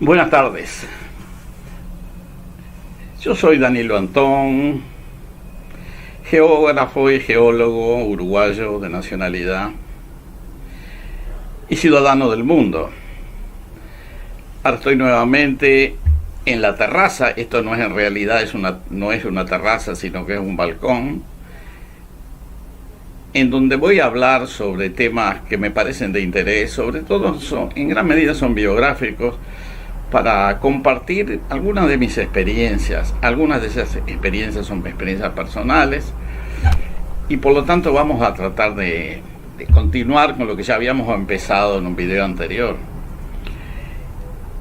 Buenas tardes. Yo soy Danilo Antón, geógrafo y geólogo uruguayo de nacionalidad y ciudadano del mundo. Ahora estoy nuevamente en la terraza. Esto no es en realidad no es una terraza, sino que es un balcón, en donde voy a hablar sobre temas que me parecen de interés, sobre todo en gran medida son biográficos, para compartir algunas de mis experiencias. Algunas de esas experiencias son experiencias personales y por lo tanto vamos a tratar de continuar con lo que ya habíamos empezado en un video anterior.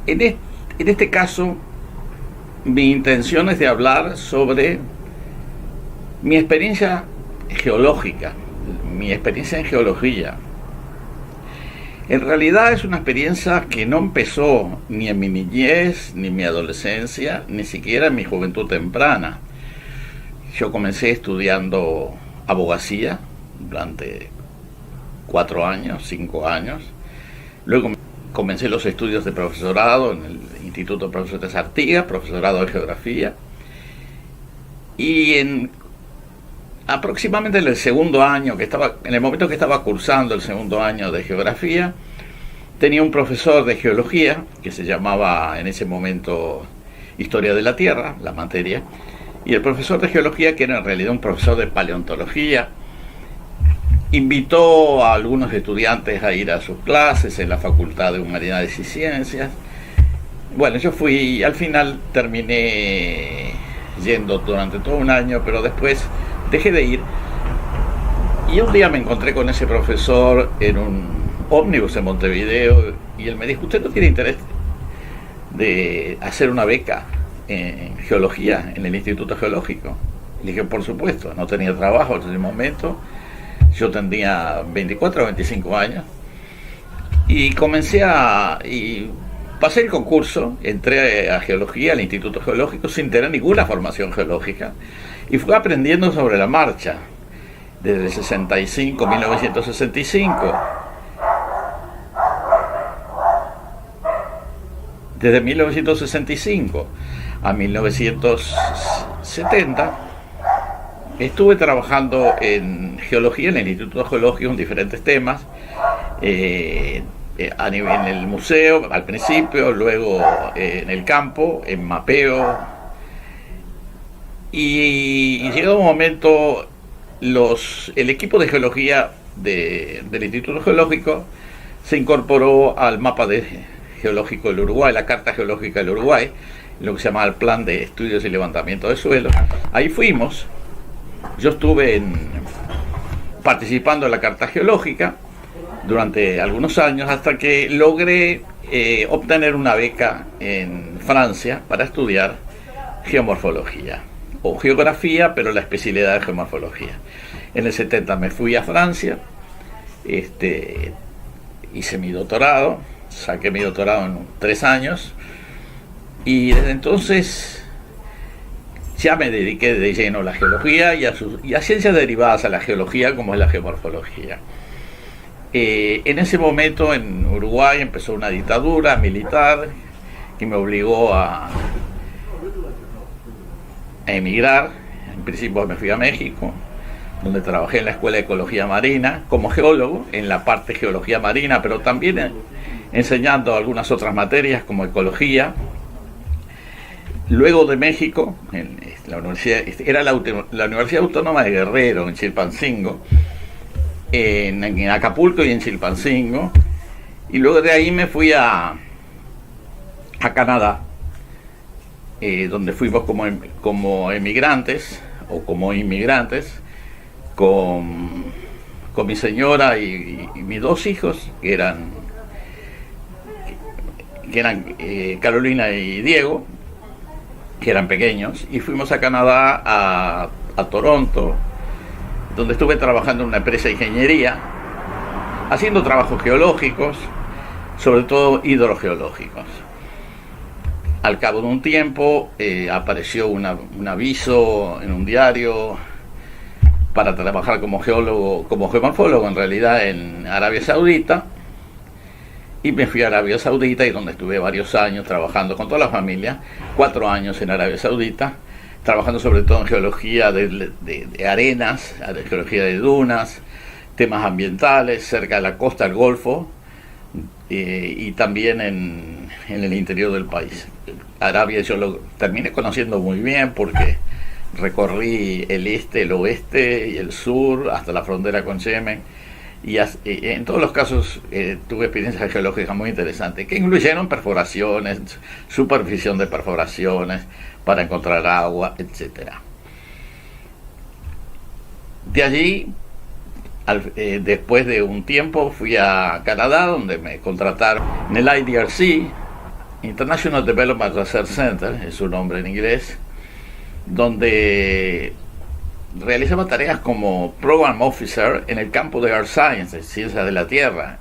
En este caso, mi intención es de hablar sobre mi experiencia geológica, mi experiencia en geología. En realidad es una experiencia que no empezó ni en mi niñez, ni en mi adolescencia, ni siquiera en mi juventud temprana. Yo comencé estudiando abogacía durante 4 años, 5 años. Luego comencé los estudios de profesorado en el Instituto Profesores Artigas, profesorado de geografía. Y aproximadamente en el segundo año, en el momento que estaba cursando el segundo año de geografía, tenía un profesor de geología que se llamaba en ese momento Historia de la Tierra, la materia, y el profesor de geología, que era en realidad un profesor de paleontología, invitó a algunos estudiantes a ir a sus clases en la Facultad de Humanidades y Ciencias. Bueno, yo fui, al final terminé yendo durante todo un año, pero después dejé de ir. Y un día me encontré con ese profesor en un ómnibus en Montevideo y él me dijo: ¿usted no tiene interés de hacer una beca en geología en el Instituto Geológico? Le dije: por supuesto. No tenía trabajo en ese momento, yo tenía 24 o 25 años y pasé el concurso, entré a geología al Instituto Geológico sin tener ninguna formación geológica y fui aprendiendo sobre la marcha desde el 1965. Desde 1965 a 1970 estuve trabajando en geología en el Instituto Geológico en diferentes temas, en el museo al principio, luego en el campo, en mapeo, y llegado un momento el equipo de geología del Instituto Geológico se incorporó al mapa geológico del Uruguay, la Carta Geológica del Uruguay, lo que se llama el Plan de Estudios y Levantamiento de Suelos. Ahí fuimos. Yo estuve participando en la Carta Geológica durante algunos años hasta que logré obtener una beca en Francia para estudiar geomorfología o geografía, pero la especialidad de geomorfología. En el 70 me fui a Francia, hice mi doctorado, saqué mi doctorado en 3 años y desde entonces ya me dediqué de lleno a la geología y a ciencias derivadas a la geología, como es la geomorfología. En ese momento en Uruguay empezó una dictadura militar que me obligó a emigrar. En principio me fui a México, donde trabajé en la Escuela de Ecología Marina como geólogo, en la parte de geología marina, pero también enseñando algunas otras materias como ecología. Luego de México, la universidad, era la Universidad Autónoma de Guerrero, en Chilpancingo, en Acapulco y en Chilpancingo, y luego de ahí me fui a Canadá, donde fuimos como emigrantes o como inmigrantes con mi señora y mis 2 hijos, que eran Carolina y Diego, que eran pequeños, y fuimos a Canadá, a Toronto, donde estuve trabajando en una empresa de ingeniería, haciendo trabajos geológicos, sobre todo hidrogeológicos. Al cabo de un tiempo apareció un aviso en un diario para trabajar como geólogo, como geomorfólogo en realidad en Arabia Saudita, y me fui a Arabia Saudita, y donde estuve varios años trabajando con toda la familia, 4 años en Arabia Saudita, trabajando sobre todo en geología de arenas, geología de dunas, temas ambientales, cerca de la costa del Golfo, y también en el interior del país. Arabia yo lo terminé conociendo muy bien porque recorrí el este, el oeste y el sur hasta la frontera con Yemen, y en todos los casos tuve experiencias geológicas muy interesantes que incluyeron perforaciones, supervisión de perforaciones para encontrar agua, etcétera. De allí, después de un tiempo, fui a Canadá, donde me contrataron en el IDRC, International Development Research Center, es su nombre en inglés, donde realizaba tareas como Program Officer en el campo de Earth Science, ciencia de la Tierra,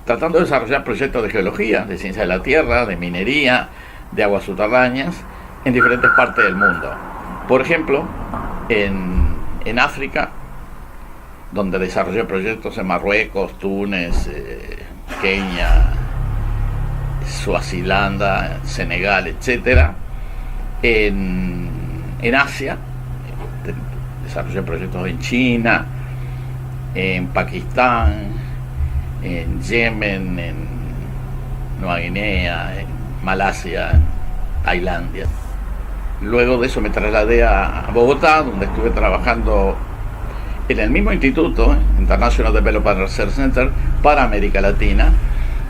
tratando de desarrollar proyectos de geología, de ciencia de la Tierra, de minería, de aguas subterráneas, en diferentes partes del mundo. Por ejemplo, en África, donde desarrollé proyectos en Marruecos, Túnez, Kenia, Suazilanda, Senegal, etcétera. En Asia, desarrollé proyectos en China, en Pakistán, en Yemen, en Nueva Guinea, en Malasia, en Tailandia. Luego de eso me trasladé a Bogotá, donde estuve trabajando en el mismo instituto, International Development Research Center, para América Latina,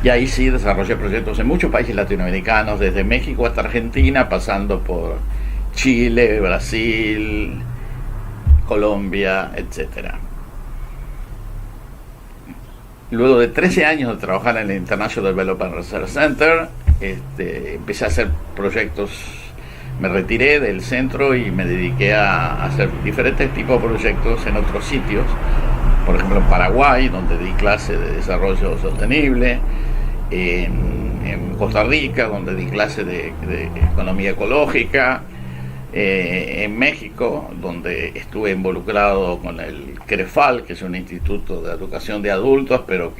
y ahí sí desarrollé proyectos en muchos países latinoamericanos, desde México hasta Argentina, pasando por Chile, Brasil, Colombia, etcétera. Luego de 13 años de trabajar en el International Development Research Center, empecé a hacer proyectos. Me retiré del centro y me dediqué a hacer diferentes tipos de proyectos en otros sitios. Por ejemplo, en Paraguay, donde di clase de desarrollo sostenible, en Costa Rica, donde di clase de economía ecológica, en México, donde estuve involucrado con el CREFAL, que es un instituto de educación de adultos, pero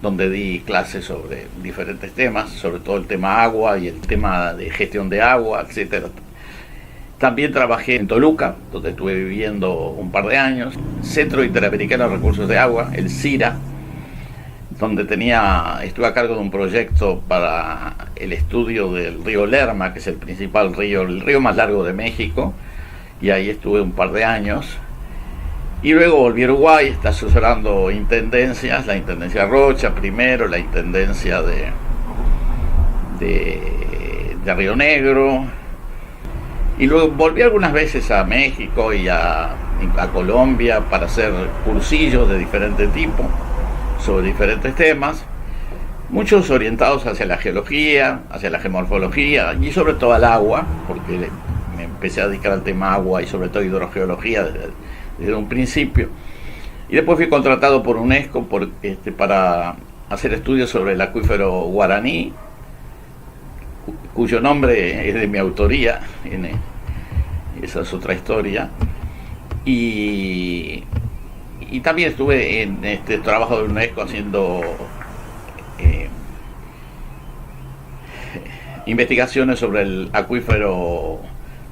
donde di clases sobre diferentes temas, sobre todo el tema agua y el tema de gestión de agua, etcétera. También trabajé en Toluca, donde estuve viviendo un par de años, Centro Interamericano de Recursos de Agua, el CIRA, donde estuve a cargo de un proyecto para el estudio del río Lerma, que es el principal río, el río más largo de México, y ahí estuve un par de años. Y luego volví a Uruguay, está asesorando intendencias, la intendencia Rocha primero, la intendencia de Río Negro, y luego volví algunas veces a México y a Colombia para hacer cursillos de diferente tipo sobre diferentes temas, muchos orientados hacia la geología, hacia la geomorfología y sobre todo al agua, porque me empecé a dedicar al tema agua y sobre todo hidrogeología desde un principio. Y después fui contratado por UNESCO para hacer estudios sobre el acuífero Guaraní, cuyo nombre es de mi autoría, esa es otra historia. Y también estuve en este trabajo de UNESCO haciendo investigaciones sobre el acuífero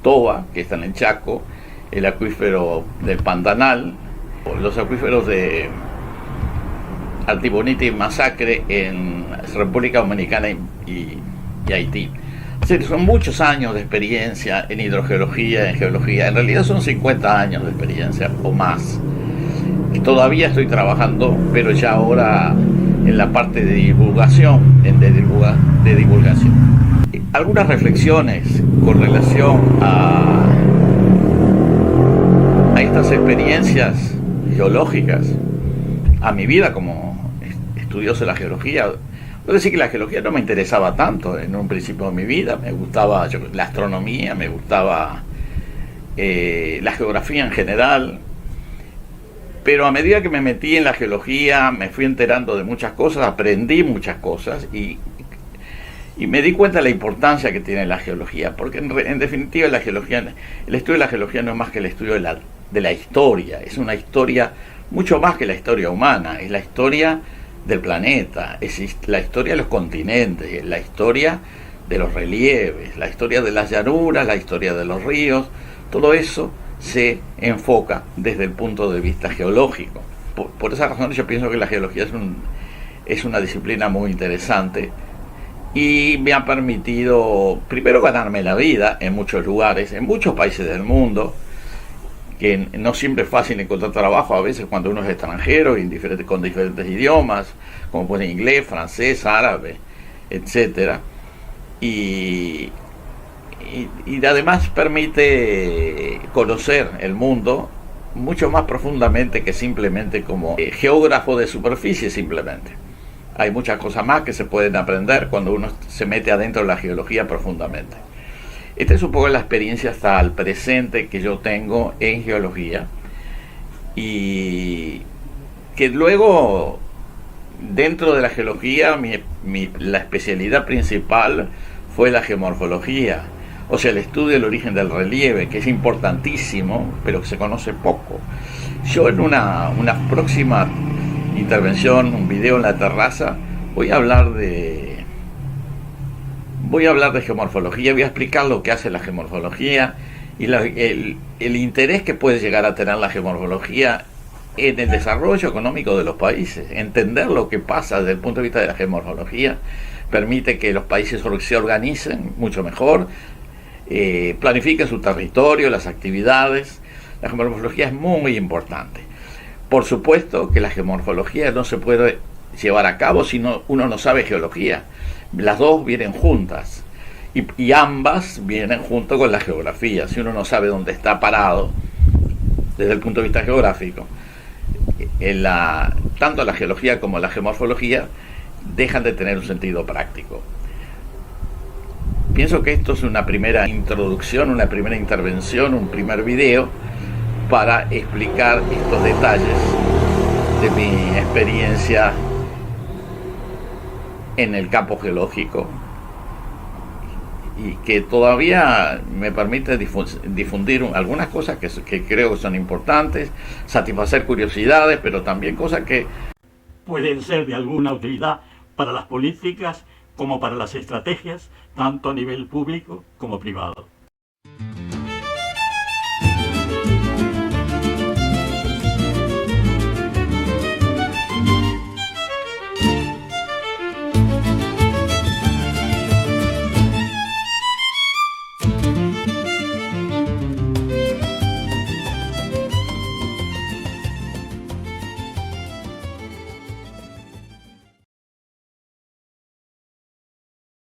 Toba, que está en el Chaco, el acuífero del Pantanal, los acuíferos de Artibonite y Masacre en República Dominicana y Haití. Así que son muchos años de experiencia en hidrogeología, en geología. En realidad son 50 años de experiencia o más. Y todavía estoy trabajando, pero ya ahora en la parte de divulgación, de divulgación. Algunas reflexiones con relación a estas experiencias geológicas, a mi vida como estudioso de la geología. Puedo decir que la geología no me interesaba tanto en un principio de mi vida. Me gustaba la astronomía, me gustaba la geografía en general, pero a medida que me metí en la geología me fui enterando de muchas cosas, aprendí muchas cosas y me di cuenta de la importancia que tiene la geología, porque en definitiva la geología, el estudio de la geología no es más que el estudio de la historia, es una historia mucho más que la historia humana, es la historia del planeta, es la historia de los continentes, la historia de los relieves, la historia de las llanuras, la historia de los ríos. Todo eso se enfoca desde el punto de vista geológico. Por esa razón yo pienso que la geología es una disciplina muy interesante y me ha permitido primero ganarme la vida en muchos lugares, en muchos países del mundo, que no siempre es fácil encontrar trabajo a veces cuando uno es extranjero y con diferentes idiomas, como puede inglés, francés, árabe, etcétera. Y además permite conocer el mundo mucho más profundamente que simplemente como geógrafo de superficie simplemente. Hay muchas cosas más que se pueden aprender cuando uno se mete adentro de la geología profundamente. Esta es un poco la experiencia hasta el presente que yo tengo en geología y que luego dentro de la geología la especialidad principal fue la geomorfología, o sea, el estudio del origen del relieve, que es importantísimo, pero que se conoce poco. Yo en una próxima intervención, un video en la terraza, voy a hablar de geomorfología, voy a explicar lo que hace la geomorfología y el interés que puede llegar a tener la geomorfología en el desarrollo económico de los países. Entender lo que pasa desde el punto de vista de la geomorfología permite que los países se organicen mucho mejor, planifiquen su territorio, las actividades. La geomorfología es muy importante. Por supuesto que la geomorfología no se puede llevar a cabo si uno no sabe geología. Las dos vienen juntas y ambas vienen junto con la geografía. Si uno no sabe dónde está parado desde el punto de vista geográfico, tanto la geología como la geomorfología dejan de tener un sentido práctico. Pienso que esto es una primera introducción, una primera intervención, un primer video para explicar estos detalles de mi experiencia en el campo geológico y que todavía me permite difundir algunas cosas que creo que son importantes, satisfacer curiosidades, pero también cosas que pueden ser de alguna utilidad para las políticas como para las estrategias, tanto a nivel público como privado.